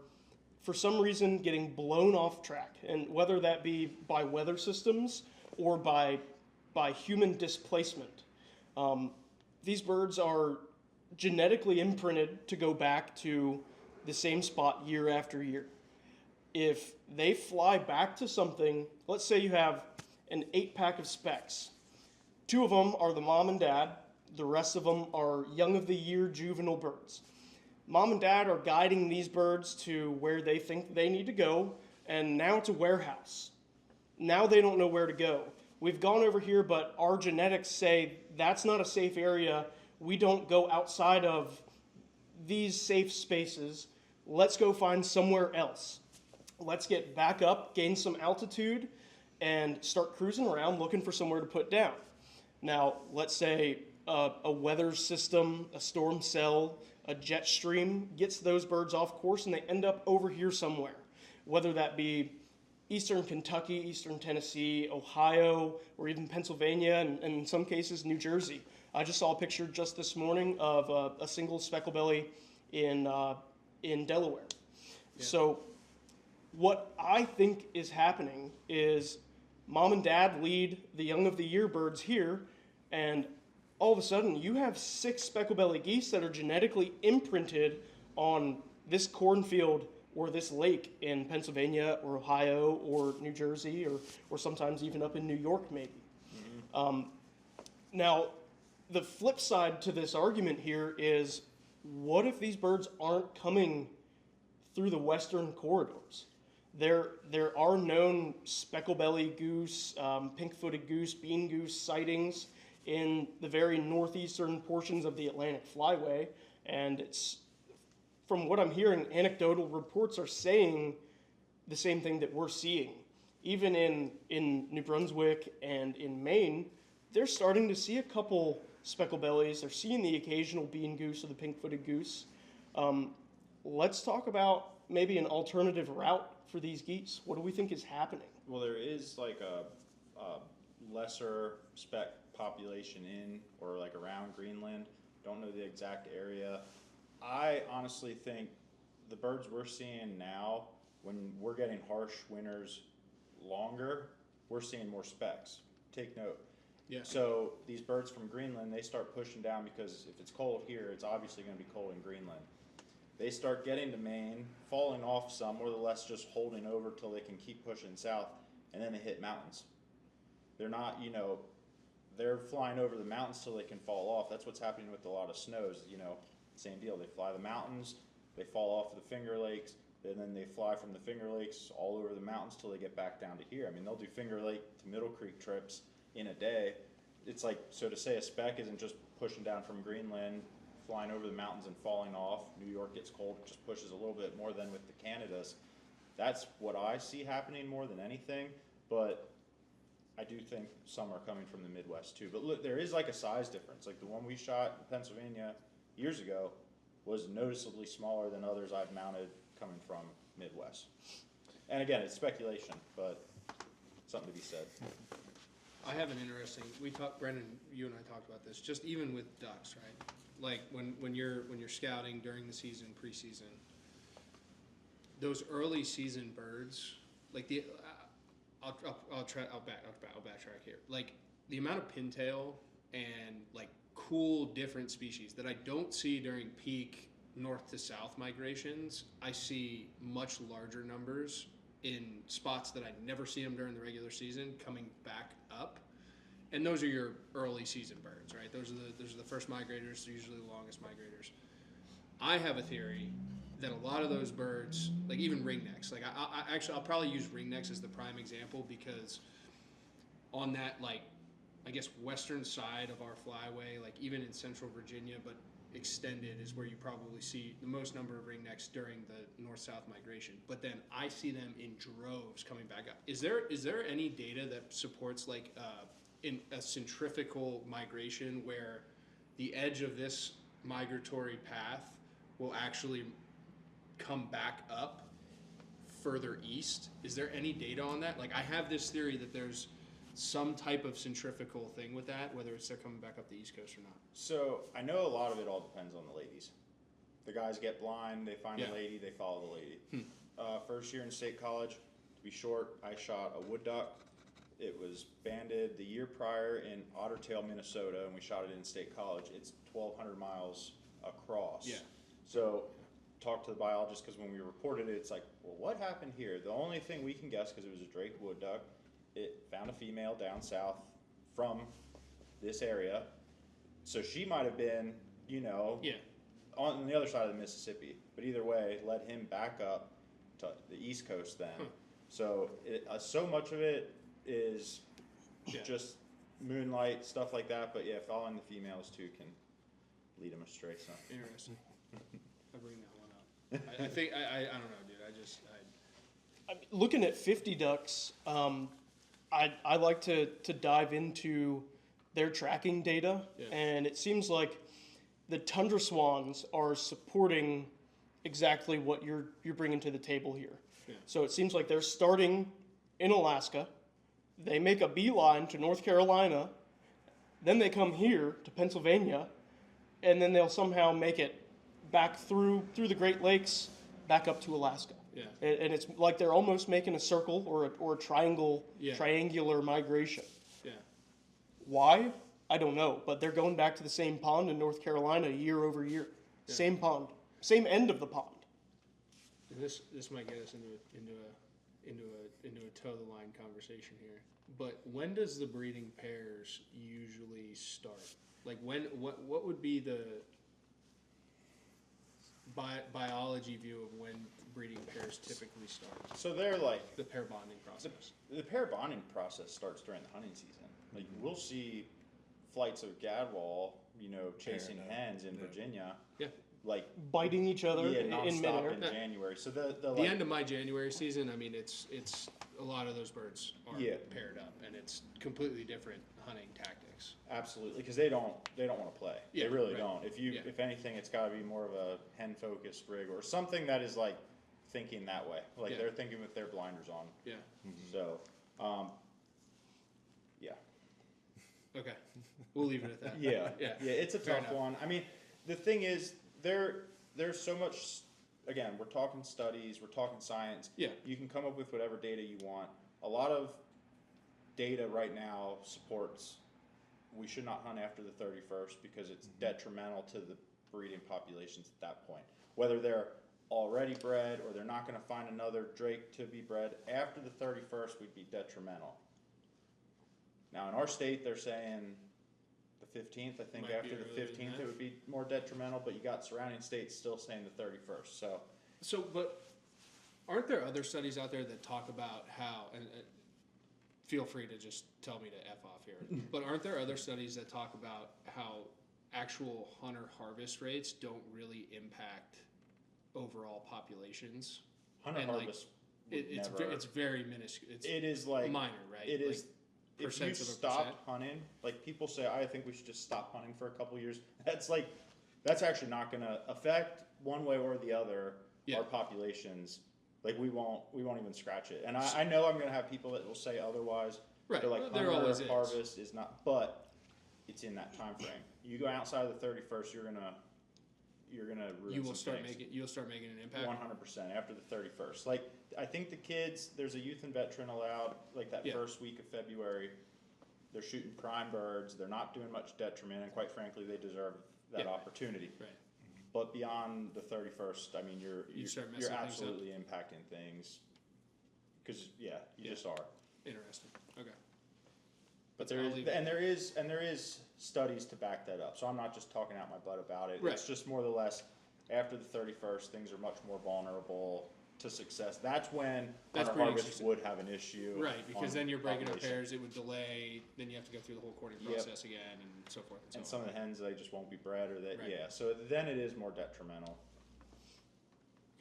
for some reason, getting blown off track, and whether that be by weather systems or by human displacement. These birds are genetically imprinted to go back to the same spot year after year. If they fly back to something, let's say you have an 8-pack of specks. 2 of them are the mom and dad. The rest of them are young of the year juvenile birds. Mom and dad are guiding these birds to where they think they need to go, and now it's a warehouse. Now they don't know where to go. We've gone over here, but our genetics say that's not a safe area. We don't go outside of these safe spaces. Let's go find somewhere else. Let's get back up, gain some altitude, and start cruising around looking for somewhere to put down. Now, let's say a weather system, a storm cell, a jet stream gets those birds off course and they end up over here somewhere, whether that be eastern Kentucky, eastern Tennessee, Ohio, or even Pennsylvania, and in some cases New Jersey. I just saw a picture just this morning of a single specklebelly in Delaware. Yeah. So what I think is happening is mom and dad lead the young of the year birds here, and all of a sudden you have 6 specklebelly geese that are genetically imprinted on this cornfield or this lake in Pennsylvania or Ohio or New Jersey or sometimes even up in New York maybe. Mm-hmm. Now, the flip side to this argument here is, what if these birds aren't coming through the western corridors? There are known specklebelly goose, pink-footed goose, bean goose sightings in the very northeastern portions of the Atlantic Flyway, and it's, from what I'm hearing, anecdotal reports are saying the same thing that we're seeing. Even in New Brunswick and in Maine, they're starting to see a couple specklebellies. They're seeing the occasional bean goose or the pink-footed goose. Let's talk about maybe an alternative route for these geese. What do we think is happening? Well, there is like a lesser speck population in or like around Greenland. Don't know the exact area. I honestly think the birds we're seeing now, when we're getting harsh winters longer, we're seeing more specks. Take note. Yeah. So these birds from Greenland, they start pushing down because if it's cold here, it's obviously going to be cold in Greenland. They start getting to Maine, falling off some, more or less just holding over till they can keep pushing south, and then they hit mountains. They're not, they're flying over the mountains till they can fall off. That's what's happening with a lot of snows, same deal. They fly the mountains, they fall off the Finger Lakes, and then they fly from the Finger Lakes all over the mountains till they get back down to here. I mean, they'll do Finger Lake to Middle Creek trips in a day. It's like, so to say a speck isn't just pushing down from Greenland, flying over the mountains and falling off. New York gets cold, it just pushes a little bit more than with the Canadas. That's what I see happening more than anything, but I do think some are coming from the Midwest too. But look, there is like a size difference. Like the one we shot in Pennsylvania years ago was noticeably smaller than others I've mounted coming from Midwest. And again, it's speculation, but something to be said. I have an interesting. Brenden. You and I talked about this. Just even with ducks, right? Like when you're scouting during the season, preseason, those early season birds, like I'll backtrack here. Like the amount of pintail and like cool different species that I don't see during peak north to south migrations, I see much larger numbers in spots that I never see them during the regular season coming back up. And those are your early season birds, right? Those are the first migrators, they're usually the longest migrators. I have a theory that a lot of those birds, like even ringnecks, like I'll probably use ringnecks as the prime example because on that, like, I guess western side of our flyway, like even in central Virginia, but extended is where you probably see the most number of ringnecks during the north-south migration. But then I see them in droves coming back up. Is there any data that supports like in a centrifugal migration where the edge of this migratory path will actually come back up further east? Is there any data on that? Like I have this theory that there's some type of centrifugal thing with that, whether it's they're coming back up the East Coast or not. So I know a lot of it all depends on the ladies. The guys get blind, they find a lady, they follow the lady. First year in state college, to be short, I shot a wood duck. It was banded the year prior in Otter Tail, Minnesota, and we shot it in state college. It's 1,200 miles across. Yeah. So talked to the biologist because when we reported it, it's like, well, what happened here? The only thing we can guess, because it was a draped wood duck, it found a female down south from this area. So she might have been, on the other side of the Mississippi. But either way, led him back up to the East Coast then. So so much of it is just moonlight, stuff like that. But yeah, following the females too can lead them astray. So. Interesting. I bring that one up. I think, I don't know, dude. Looking at 50 ducks, I like to dive into their tracking data, and it seems like the tundra swans are supporting exactly what you're bringing to the table here. Yeah. So it seems like they're starting in Alaska, they make a beeline to North Carolina, then they come here to Pennsylvania, and then they'll somehow make it back through the Great Lakes, back up to Alaska. Yeah. And it's like they're almost making a circle or a triangular migration. Yeah. Why? I don't know, but they're going back to the same pond in North Carolina year over year. Yeah. Same pond, same end of the pond. And this might get us into a toe the line conversation here. But when does the breeding pairs usually start? Like what would be the biology view of when breeding pairs typically start? So they're like the pair bonding process. The pair bonding process starts during the hunting season. Like we'll see flights of gadwall, chasing hens in Virginia. Yeah. Like biting each other in midair in January. So the end of my January season, I mean, it's a lot of those birds are paired up, and it's completely different hunting tactics. Absolutely, because they don't want to play. Yeah, they really don't. If anything, it's got to be more of a hen focused rig or something that is like thinking that way. Like they're thinking with their blinders on. Yeah. Mm-hmm. So, yeah. Okay, we'll leave it at that. Yeah. It's a tough one. I mean, the thing is, there's so much. Again, we're talking studies, we're talking science. Yeah. You can come up with whatever data you want. A lot of data right now supports we should not hunt after the 31st because it's detrimental to the breeding populations at that point. Whether they're already bred or they're not going to find another drake to be bred, after the 31st would be detrimental. Now, in our state, they're saying the 15th. I think Might be after the earlier than 15th, that. it would be more detrimental, but you got surrounding states still saying the 31st. So, But aren't there other studies out there that talk about how, and feel free to just tell me to F off here, but aren't there other studies that talk about how actual hunter harvest rates don't really impact overall populations? hunter And, like, harvest would It's never. it's very minuscule. It's It is like minor, right? It is. Like, If you percents of a stopped percent. hunting, like people say, I think we should just stop hunting for a couple years. That's actually not going to affect one way or the other Yeah. our populations. Like we won't even scratch it. And I know I'm going to have people that will say otherwise. Right. They're like Well, there hunter always is. harvest is not, but it's in that time frame. You go outside of the 31st, you're gonna ruin You will some start things. making you'll start making an impact. 100% after the 31st. Like, I think the kids, there's a youth and veteran allowed, like that Yeah. first week of February. They're shooting prime birds. They're not doing much detriment, and quite frankly, they deserve that Yeah. opportunity. Right. But beyond the 31st, I mean, you're start messing you're things up. absolutely impacting things. Because you Yeah. just are. Interesting. Okay. But I'll leave it. there is studies to back that up. So I'm not just talking out my butt about it. Right. It's just more or less after the 31st, things are much more vulnerable to success. That's when That's hunter pretty harvest interesting. would have an issue. Right, because on then you're breaking up population. pairs, it would delay, then you have to go through the whole courting Yep. process again and so forth and so on. And some of the hens, they just won't be bred, or that, Right. yeah. So then it is more detrimental.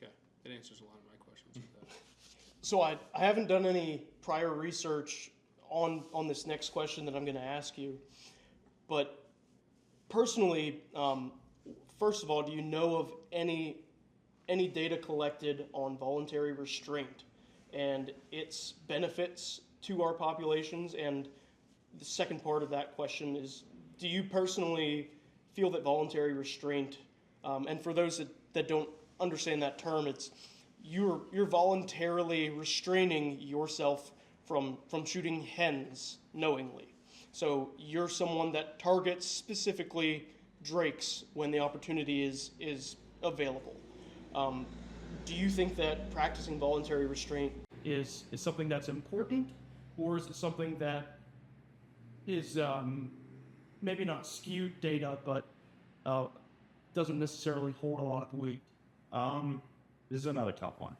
Okay, that answers a lot of my questions with that. So I haven't done any prior research on this next question that I'm going to ask you, but personally, first of all, do you know of any data collected on voluntary restraint and its benefits to our populations? And the second part of that question is, do you personally feel that voluntary restraint, and for those that don't understand that term, it's you're voluntarily restraining yourself from shooting hens knowingly. So you're someone that targets specifically drakes when the opportunity is available. Do you think that practicing voluntary restraint is something that's important, or is it something that is maybe not skewed data, but doesn't necessarily hold a lot of weight? This is another tough one.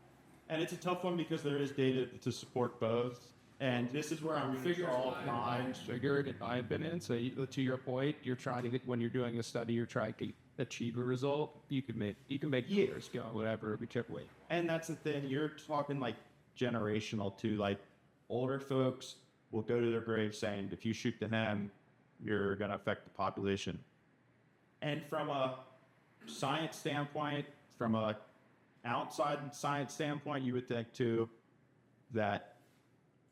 And it's a tough one because there is data to support both. And this is where I'm figure all lines figured, in my opinion. So to your point, you're trying to get, when you're doing a study, you're trying to achieve a result. You can make years go, whatever, whichever way. And that's the thing. You're talking like generational too. Like older folks will go to their grave saying, if you shoot the hen, you're going to affect the population. And from a science standpoint, from a outside science standpoint, you would think too that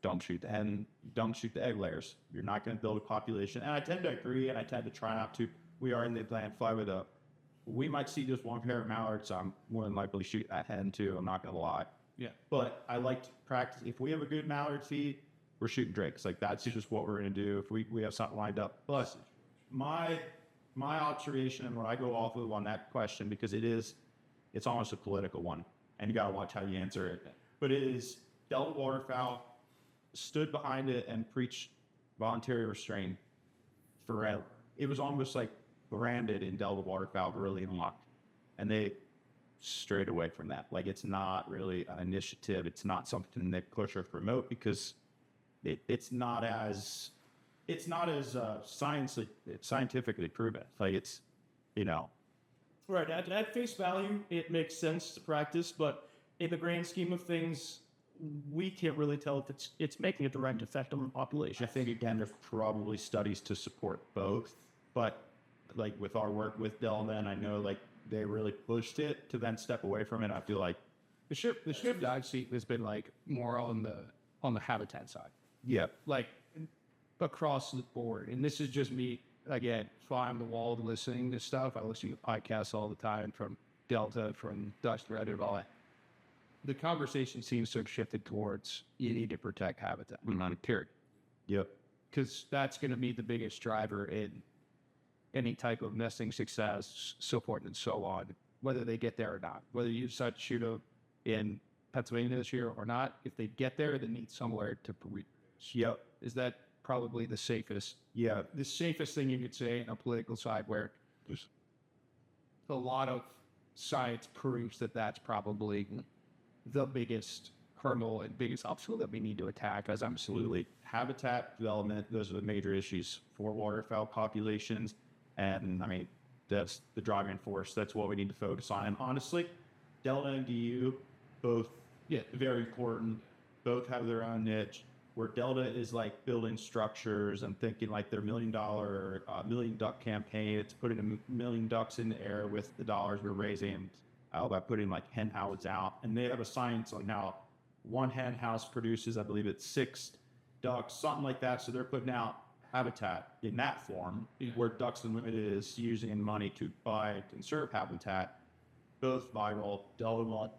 don't shoot the hen, don't shoot the egg layers. You're not going to build a population. And I tend to agree, and I tend to try not to. We are in the Atlantic Flyway though. We might see just one pair of mallards. I'm more than likely to shoot that hen too. I'm not going to lie. Yeah. But I like to practice. If we have a good mallard feed, we're shooting drakes. Like that's just what we're going to do if we have something lined up. But my observation and what I go off of on that question, because it's almost a political one, and you got to watch how you answer it. But it is Delta waterfowl stood behind it and preached voluntary restraint forever. It was almost like branded in Delta waterfowl really locked, and they strayed away from that. Like it's not really an initiative. It's not something they push or promote because it's not as scientifically proven. Like it's, Right, at face value, it makes sense to practice, but in the grand scheme of things, we can't really tell if it's making a direct effect on the population. I think again, there's probably studies to support both, but like with our work with Delta, I know like they really pushed it to then step away from it. I feel like The shift I've seen has been like more on the habitat side, yeah, like across the board. And this is just me again, flying the wall, listening to stuff. I listen to podcasts all the time from Delta, from Dust Reddit, all that. The conversation seems to have shifted towards you need to protect habitat, period. yep. Because that's going to be the biggest driver in any type of nesting success, so forth and so on, whether they get there or not. Whether you decide to shoot them in Pennsylvania this year or not, if they get there, they need somewhere to reproduce. Yep. Is that probably the safest thing you could say in a political side, where there's a lot of science proves that that's probably the biggest hurdle and biggest obstacle that we need to attack. As Absolutely. Habitat development, those are the major issues for waterfowl populations. And I mean, that's the driving force. That's what we need to focus on. And honestly, Delta and DU, both very important. Both have their own niche. Where Delta is like building structures and thinking like their $1 million duck campaign. It's putting a million ducks in the air with the dollars we're raising by putting like hen houses out. And they have a science on how one hen house produces, I believe it's 6 ducks, something like that. So they're putting out habitat in that form, where Ducks Unlimited is using money to buy and conserve habitat. Both viral. Delta will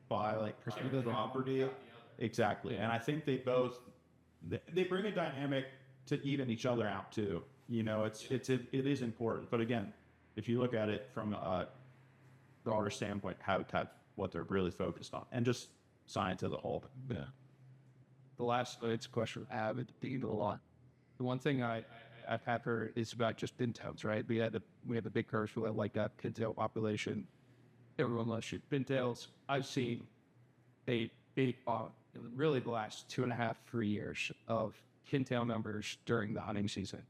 buy like percent of the property. Exactly. And I think they bring a dynamic to even each other out too. You know, it is important. But again, if you look at it from a broader standpoint, habitat, what they're really focused on, and just science as a whole. Yeah. The last it's a question I have thinking a lot. The one thing I've had heard is about just pintails, right? We had a big curse for like that pintail population. Everyone loves shoot pintails. I've seen a big really the last 2.5, 3 years of pintail numbers during the hunting season.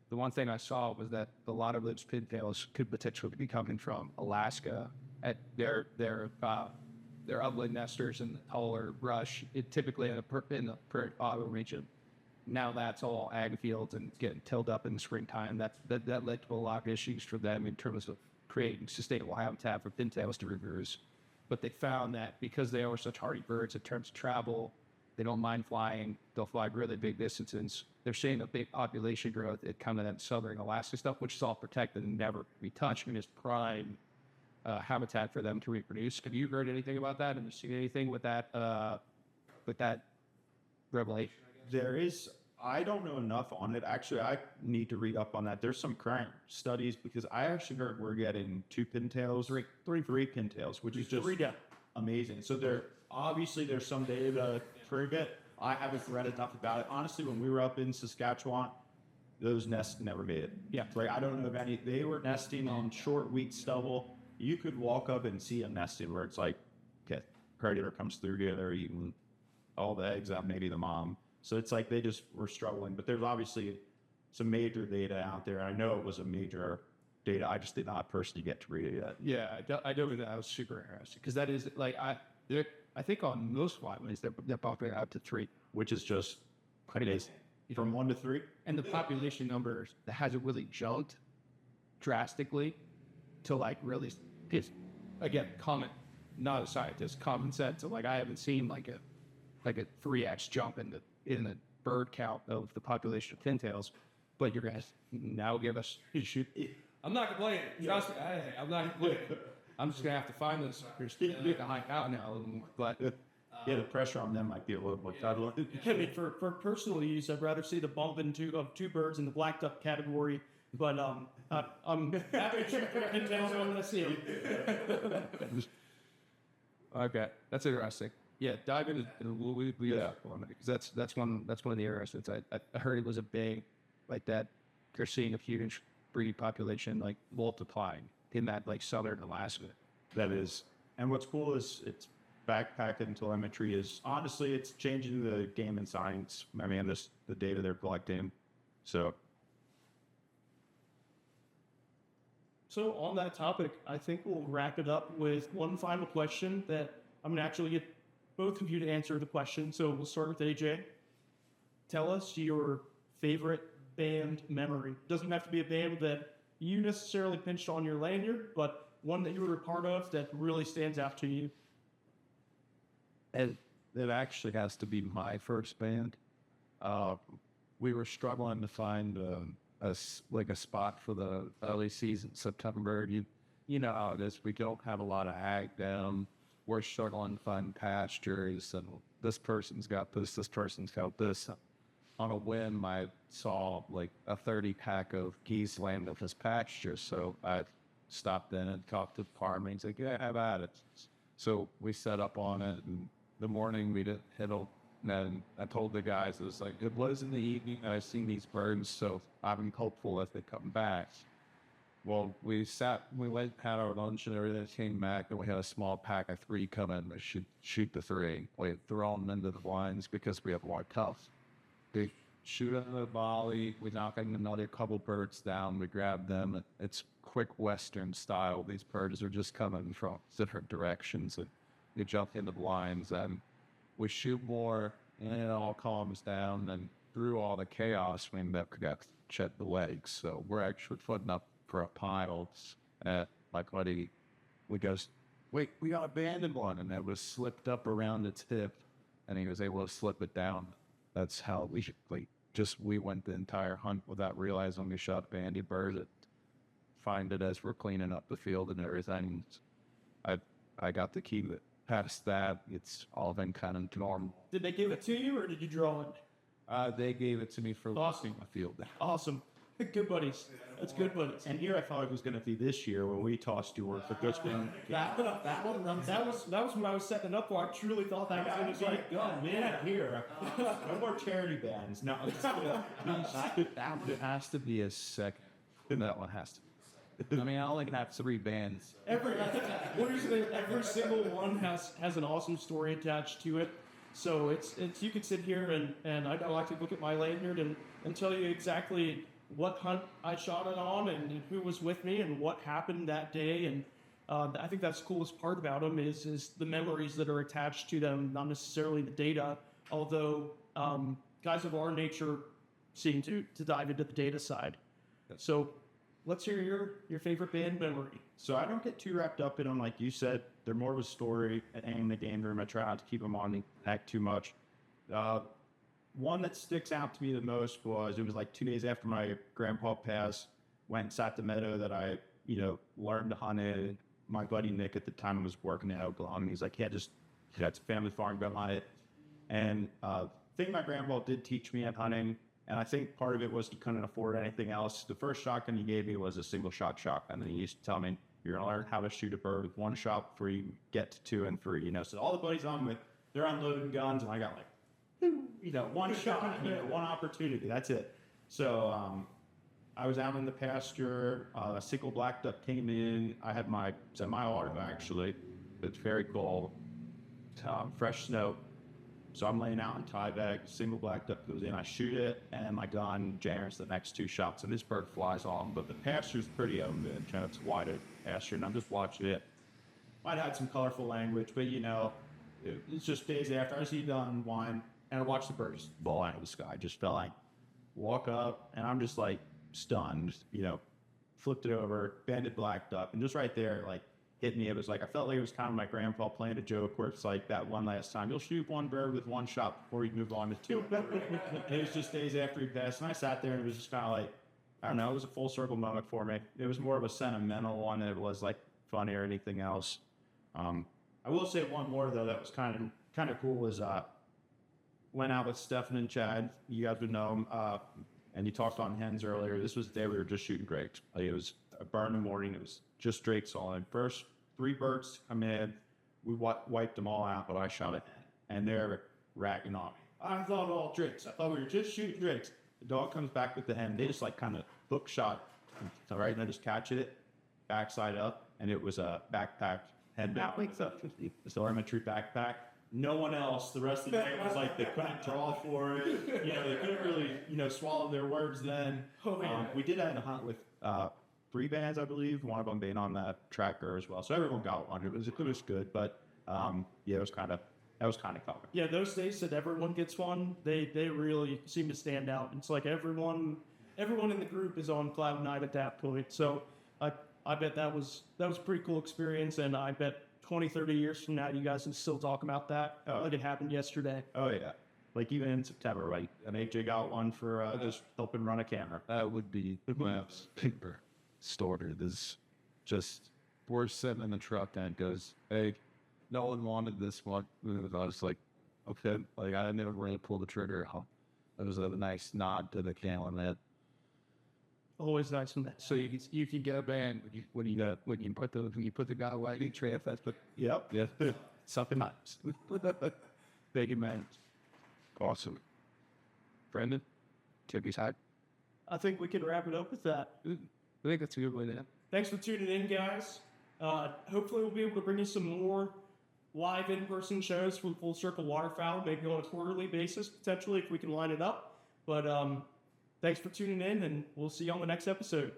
The one thing I saw was that a lot of those pintails could potentially be coming from Alaska at their upland nesters in the taller brush, typically in the prairie auto region. Now that's all ag fields and getting tilled up in the springtime. That led to a lot of issues for them in terms of creating sustainable habitat for pintails to reproduce. But they found that because they are such hardy birds in terms of travel, they don't mind flying. They'll fly really big distances. They're seeing a big population growth at kind of that southern Alaska stuff, which is all protected and never be touched, and is prime habitat for them to reproduce. Have you heard anything about that? Have you seen anything with that revelation? There is, I don't know enough on it. Actually, I need to read up on that. There's some current studies, because I actually heard we're getting 2 pintails, three pintails, which is just amazing. So there's some data to prove it. I haven't read enough about it. Honestly, when we were up in Saskatchewan, those nests never made it. Yeah. Right. I don't know of any. They were nesting on short wheat stubble. You could walk up and see them nesting where it's like, okay, predator comes through here, they're eating all the eggs out, maybe the mom. So it's like they just were struggling. But there's obviously some major data out there. I know it was a major data. I just did not personally get to read it yet. Yeah, I know that was super interesting, because that is like I think on most flyways they're populated out to 3, Which is just amazing. From 1 to 3? and the population numbers that hasn't really jumped drastically to like really is again not a scientist, common sense. So like I haven't seen like a 3x jump in the bird count of the population of pintails, but you're gonna now give us shoot. I'm not complaining. Trust me, I'm not complaining. I'm just gonna have to find those suckers to hike out now. But Yeah, the pressure on them might be a little more tough. I mean, for personal use, I'd rather see the bump of 2 birds in the black duck category. But I'm happy to shoot pintails when I see them. okay, that's interesting. Yeah, dive into because that's one of the areas that I heard it was a big like that. They're seeing a huge breed population like multiplying in that like southern Alaska. That is. And what's cool is it's backpacking telemetry is honestly it's changing the game in science. I mean, the data they're collecting. So on that topic, I think we'll wrap it up with one final question that I'm going to actually get both of you to answer the question. So we'll start with AJ. Tell us your favorite band memory. Doesn't have to be a band that you necessarily pinched on your lanyard, but one that you were a part of that really stands out to you. And it actually has to be my first band. We were struggling to find a spot for the early season, September. You know how it is. We don't have a lot of ag down. We're struggling to find pastures, and this person's got this person's got this. On a whim, I saw like a 30-pack of geese land of his pasture, so I stopped in and talked to the farmer. He's like, "Yeah, have at it." So we set up on it, and the morning we hit And I told the guys, it was like, it was in the evening and I seen these birds, so I'm hopeful that they come back. Well, we went, had our lunch and everything, came back, and we had a small pack of 3 come in to shoot the 3. We throw them into the blinds because we have more cuffs. They shoot on the volley, we knock another couple birds down, we grab them. It's quick Western style. These birds are just coming from different directions, and you jump in the blinds, and we shoot more, and it all calms down, and through all the chaos, we end up check the legs. So we're actually putting up for a pile. My buddy, we goes, wait, we got abandoned one, and it was slipped up around its hip, and he was able to slip it down. That's how we went the entire hunt without realizing we shot bandy bird. Find it as we're cleaning up the field and everything. I got to keep it. Past that, it's all been kind of normal. Did they give it to you, or did you draw it? They gave it to me for Awesome. the field. Awesome. Good buddies. That's good buddies. And here I thought it was going to be this year when we tossed you for good spin. That was when I was setting it up for. I truly thought that was going to be like, oh man, here. No more charity bands. No, It has to be a second. That one has to. I mean, I only have 3 bands. every single one has an awesome story attached to it. So it's you could sit here and I'd like to look at my lanyard and tell you exactly what hunt I shot it on and who was with me and what happened that day. And I think that's the coolest part about them is the memories that are attached to them, not necessarily the data. Although guys of our nature seem to dive into the data side. So let's hear your favorite band memory. So I don't get too wrapped up in them, like you said. They're more of a story and in the game room. I try not to keep them on the act too much. One that sticks out to me the most was, it was like 2 days after my grandpa passed, went and sat the meadow that I, learned to hunt in. My buddy Nick at the time was working in Oklahoma. He's like, it's a family farm, go hunt it. And I think my grandpa did teach me at hunting. And I think part of it was he couldn't afford anything else. The first shotgun he gave me was a single shot shotgun. And he used to tell me, you're going to learn how to shoot a bird with 1 shot before you get to 2 and 3. So all the buddies I'm with, they're unloading guns, and I got 1 shot, 1 opportunity. That's it. So I was out in the pasture. A single black duck came in. I had my semi-auto actually. It's very cold. Fresh snow. So I'm laying out in tie bag, single black duck goes in, I shoot it, and my gun jams the next 2 shots, and this bird flies on. But the pasture's pretty open, it's a wider pasture, and I'm just watching it. Might have had some colorful language, but it's just days after I see done wine, and I watch the birds ball out of the sky. Just felt like walk up, and I'm just like stunned, flipped it over, banded black duck, and just right there, hit me. It was like, I felt like it was kind of my grandpa playing a joke where it's like that one last time, you'll shoot 1 bird with 1 shot before you move on to 2. It was just days after he passed, and I sat there and it was just kind of like, I don't know, it was a full circle moment for me. It was more of a sentimental one than it was funny or anything else. I will say one more though that was kind of cool was went out with Stefan and Chad. You guys would know them. And you talked on hens earlier. This was the day we were just shooting drakes. It was a burn in the morning. It was just drakes on. First 3 birds come in. We wiped them all out, but I shot it. And they're ragging on me. I thought all drakes. I thought we were just shooting drakes. The dog comes back with the hen. They just kind of hook shot. All right, and I just catch it, backside up, and it was a backpack hen. It's an armature backpack. No one else, the rest of the day was they couldn't draw for it. They couldn't really, swallow their words then. We did have a hunt with 3 bands, I believe, one of them being on that tracker as well. So everyone got one. It was good, but it was kind of common. Yeah, those days that everyone gets one, they really seem to stand out. It's like everyone in the group is on cloud 9 at that point. So I bet that was a pretty cool experience, and I bet 20, 30 years from now, you guys can still talk about that like it happened yesterday. Oh, yeah. Even in September, right? And AJ got one for just helping run a camera. That would be my paper story. This just, we're sitting in the truck and it goes, hey, no one wanted this one. I was like, okay. I never really pulled the trigger. It was a nice nod to the camera. Always nice when that. So you can get a band when you put the guy away. You trade that's but yep. yeah. Something nice. Thank you, man. Awesome. Brenden, tip your side. I think we can wrap it up with that. I think that's a good way to. Thanks for tuning in, guys. Hopefully we'll be able to bring you some more live in-person shows from Full Circle Waterfowl, maybe on a quarterly basis, potentially, if we can line it up. But thanks for tuning in, and we'll see you on the next episode.